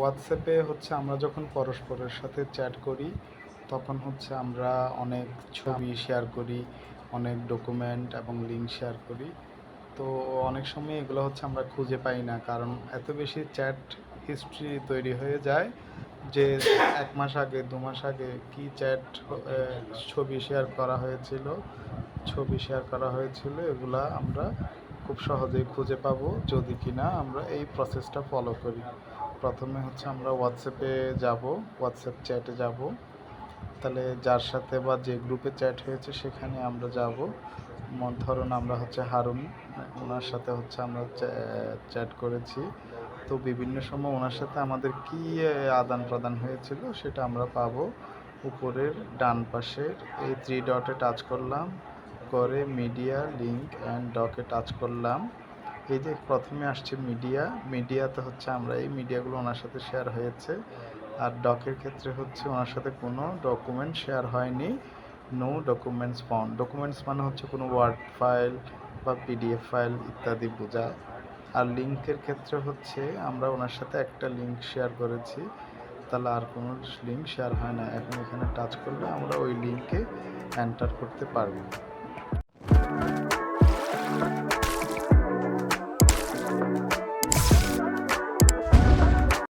হোয়াটসঅ্যাপে হচ্ছে আমরা যখন পরস্পরের সাথে চ্যাট করি তখন হচ্ছে আমরা অনেক ছবি শেয়ার করি, অনেক ডকুমেন্ট এবং লিঙ্ক শেয়ার করি। তো অনেক সময় এগুলো হচ্ছে আমরা খুঁজে পাই না, কারণ এত বেশি চ্যাট হিস্ট্রি তৈরি হয়ে যায় যে 1 মাস আগে 2 মাস আগে কি চ্যাট ছবি শেয়ার করা হয়েছিল এগুলা আমরা খুব সহজেই খুঁজে পাবো যদি কিনা আমরা এই প্রসেসটা ফলো করি। প্রথমে হচ্ছে আমরা হোয়াটসঅ্যাপ চ্যাটে যাব, তাহলে যার সাথে বা যে গ্রুপে চ্যাট হয়েছে সেখানে আমরা যাব। ধরুন আমরা হচ্ছে হারুন, ওনার সাথে হচ্ছে আমরা চ্যাট করেছি। তো বিভিন্ন সময় ওনার সাথে আমাদের কী আদান প্রদান হয়েছিল সেটা আমরা পাবো। উপরের ডান পাশের এই 3 ডটে টাচ করলাম, করে মিডিয়া, লিঙ্ক অ্যান্ড ডকে টাচ করলাম। এই যে প্রথমে আসছে মিডিয়াতে হচ্ছে আমরা এই মিডিয়াগুলো ওনার সাথে শেয়ার হয়েছে। আর ডকের ক্ষেত্রে হচ্ছে ওনার সাথে কোনো ডকুমেন্ট শেয়ার হয়নি, নো ডকুমেন্টস ফাউন্ড। ডকুমেন্টস মানে হচ্ছে কোনো ওয়ার্ড ফাইল বা পিডিএফ ফাইল ইত্যাদি বোঝায়। আর লিঙ্কের ক্ষেত্রে হচ্ছে আমরা ওনার সাথে একটা লিঙ্ক শেয়ার করেছি, তাহলে আর কোনো লিঙ্ক শেয়ার হয় না। এখন এখানে টাচ করলে আমরা ওই লিঙ্কে এন্টার করতে পারবো।